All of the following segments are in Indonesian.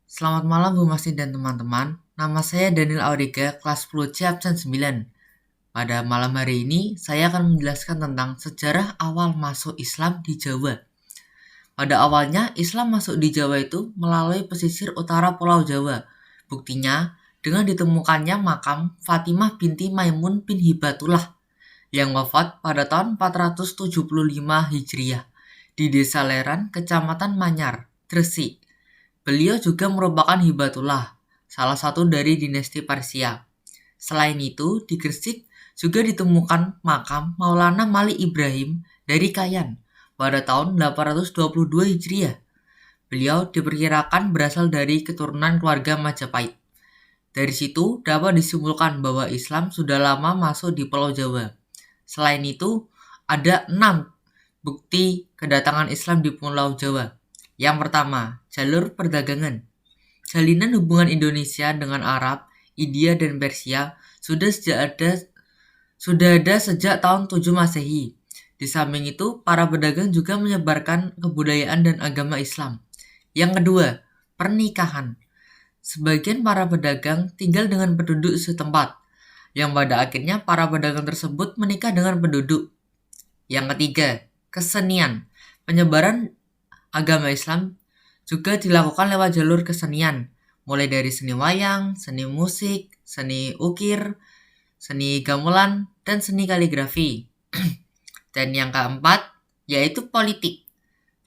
Selamat malam Bu Masni dan teman-teman. Nama saya Daniel Auriga, kelas 10 C absen 9. Pada malam hari ini, saya akan menjelaskan tentang sejarah awal masuk Islam di Jawa. Pada awalnya, Islam masuk di Jawa itu melalui pesisir utara Pulau Jawa. Buktinya, dengan ditemukannya makam Fatimah binti Maimun bin Hibatullah yang wafat pada tahun 475 Hijriah di Desa Leran, Kecamatan Manyar, Gresik. Beliau juga merupakan hibatullah, salah satu dari dinasti Persia. Selain itu, di Gresik juga ditemukan makam Maulana Malik Ibrahim dari Kayan pada tahun 822 Hijriah. Beliau diperkirakan berasal dari keturunan keluarga Majapahit. Dari situ dapat disimpulkan bahwa Islam sudah lama masuk di Pulau Jawa. Selain itu, ada 6 bukti kedatangan Islam di Pulau Jawa. Yang pertama, jalur perdagangan. Jalinan hubungan Indonesia dengan Arab, India, dan Persia sudah ada sejak tahun 7 Masehi. Di samping itu, para pedagang juga menyebarkan kebudayaan dan agama Islam. Yang kedua, pernikahan. Sebagian para pedagang tinggal dengan penduduk setempat, yang pada akhirnya para pedagang tersebut menikah dengan penduduk. Yang ketiga, kesenian. Penyebaran agama Islam juga dilakukan lewat jalur kesenian, mulai dari seni wayang, seni musik, seni ukir, seni gamelan, dan seni kaligrafi. Dan yang keempat, yaitu politik.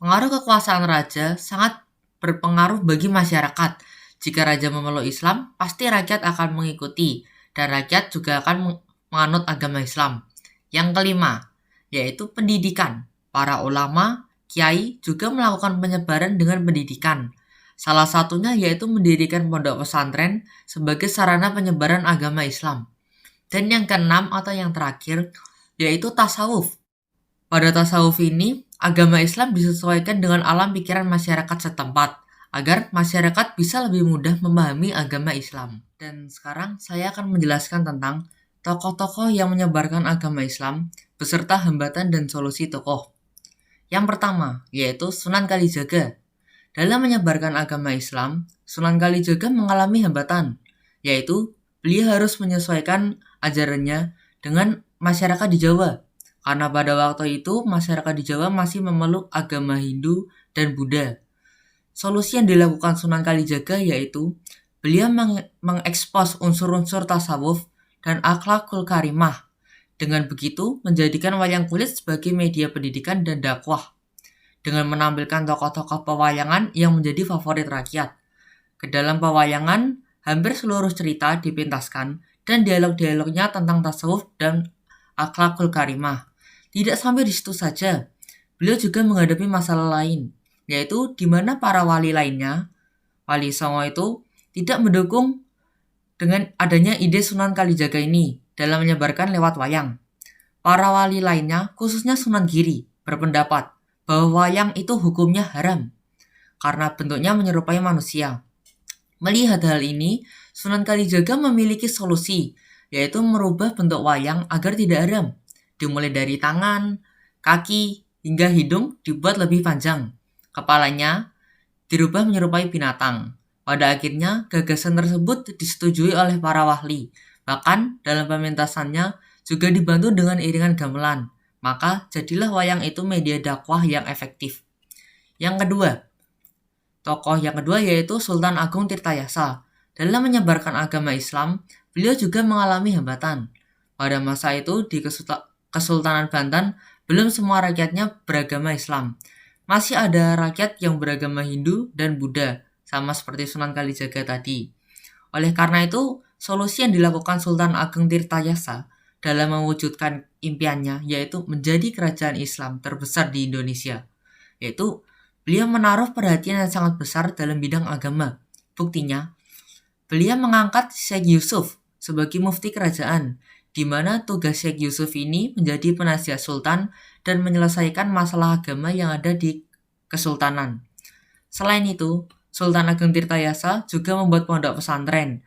Pengaruh kekuasaan raja sangat berpengaruh bagi masyarakat. Jika raja memeluk Islam, pasti rakyat akan mengikuti, dan rakyat juga akan menganut agama Islam. Yang kelima, yaitu pendidikan. Para ulama, kiai juga melakukan penyebaran dengan pendidikan. Salah satunya yaitu mendirikan pondok pesantren sebagai sarana penyebaran agama Islam. Dan yang keenam atau yang terakhir yaitu tasawuf. Pada tasawuf ini, agama Islam disesuaikan dengan alam pikiran masyarakat setempat agar masyarakat bisa lebih mudah memahami agama Islam. Dan sekarang saya akan menjelaskan tentang tokoh-tokoh yang menyebarkan agama Islam beserta hambatan dan solusi tokoh. Yang pertama, yaitu Sunan Kalijaga. Dalam menyebarkan agama Islam, Sunan Kalijaga mengalami hambatan, yaitu beliau harus menyesuaikan ajarannya dengan masyarakat di Jawa. Karena pada waktu itu, masyarakat di Jawa masih memeluk agama Hindu dan Buddha. Solusi yang dilakukan Sunan Kalijaga yaitu beliau mengekspos unsur-unsur tasawuf dan akhlakul karimah. Dengan begitu, menjadikan wayang kulit sebagai media pendidikan dan dakwah, dengan menampilkan tokoh-tokoh pewayangan yang menjadi favorit rakyat. Ke dalam pewayangan, hampir seluruh cerita dipintaskan dan dialog-dialognya tentang tasawuf dan akhlakul karimah. Tidak sampai di situ saja, beliau juga menghadapi masalah lain, yaitu di mana para wali lainnya, Wali Songo itu, tidak mendukung dengan adanya ide Sunan Kalijaga ini dalam menyebarkan lewat wayang. Para wali lainnya, khususnya Sunan Giri, berpendapat bahwa wayang itu hukumnya haram karena bentuknya menyerupai manusia. Melihat hal ini, Sunan Kalijaga memiliki solusi, yaitu merubah bentuk wayang agar tidak haram. Dimulai dari tangan, kaki, hingga hidung dibuat lebih panjang. Kepalanya dirubah menyerupai binatang. Pada akhirnya, gagasan tersebut disetujui oleh para wali. Bahkan dalam pementasannya juga dibantu dengan iringan gamelan. Maka jadilah wayang itu media dakwah yang efektif. Tokoh yang kedua yaitu Sultan Agung Tirtayasa. Dalam menyebarkan agama Islam, beliau juga mengalami hambatan. Pada masa itu di Kesultanan Banten, belum semua rakyatnya beragama Islam. Masih ada rakyat yang beragama Hindu dan Buddha, sama seperti Sunan Kalijaga tadi. Oleh karena itu, solusi yang dilakukan Sultan Agung Tirtayasa dalam mewujudkan impiannya yaitu menjadi kerajaan Islam terbesar di Indonesia. Yaitu beliau menaruh perhatian yang sangat besar dalam bidang agama. Buktinya, beliau mengangkat Syekh Yusuf sebagai mufti kerajaan, di mana tugas Syekh Yusuf ini menjadi penasihat sultan dan menyelesaikan masalah agama yang ada di kesultanan. Selain itu, Sultan Agung Tirtayasa juga membuat pondok pesantren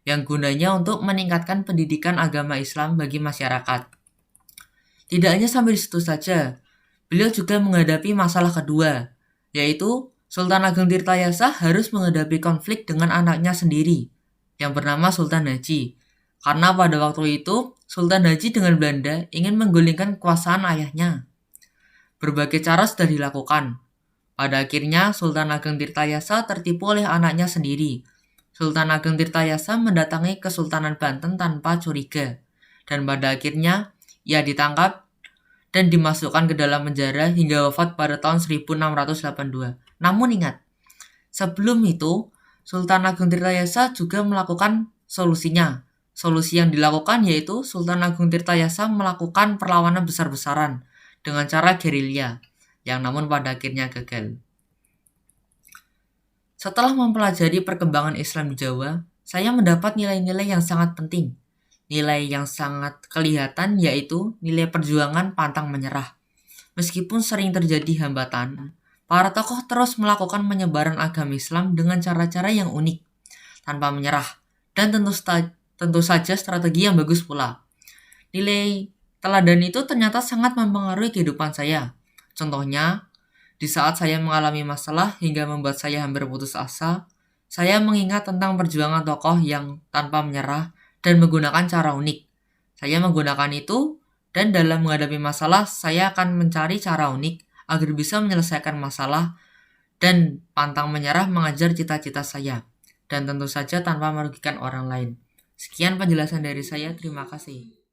yang gunanya untuk meningkatkan pendidikan agama Islam bagi masyarakat. Tidak hanya sampai di situ saja, beliau juga menghadapi masalah kedua, yaitu Sultan Ageng Tirtayasa harus menghadapi konflik dengan anaknya sendiri yang bernama Sultan Haji. Karena pada waktu itu, Sultan Haji dengan Belanda ingin menggulingkan kekuasaan ayahnya. Berbagai cara sudah dilakukan. Pada akhirnya, Sultan Ageng Tirtayasa tertipu oleh anaknya sendiri. Sultan Ageng Tirtayasa mendatangi Kesultanan Banten tanpa curiga. Dan pada akhirnya, ia ditangkap dan dimasukkan ke dalam penjara hingga wafat pada tahun 1682. Namun ingat, sebelum itu, Sultan Ageng Tirtayasa juga melakukan solusinya. Solusi yang dilakukan yaitu Sultan Ageng Tirtayasa melakukan perlawanan besar-besaran dengan cara gerilya, yang namun pada akhirnya gagal. Setelah mempelajari perkembangan Islam di Jawa, saya mendapat nilai-nilai yang sangat penting. Nilai yang sangat kelihatan yaitu nilai perjuangan pantang menyerah. Meskipun sering terjadi hambatan, para tokoh terus melakukan penyebaran agama Islam dengan cara-cara yang unik, tanpa menyerah, dan tentu saja strategi yang bagus pula. Nilai teladan itu ternyata sangat mempengaruhi kehidupan saya. Contohnya, di saat saya mengalami masalah hingga membuat saya hampir putus asa, saya mengingat tentang perjuangan tokoh yang tanpa menyerah dan menggunakan cara unik. Saya menggunakan itu, dan dalam menghadapi masalah, saya akan mencari cara unik agar bisa menyelesaikan masalah dan pantang menyerah mengejar cita-cita saya. Dan tentu saja tanpa merugikan orang lain. Sekian penjelasan dari saya, terima kasih.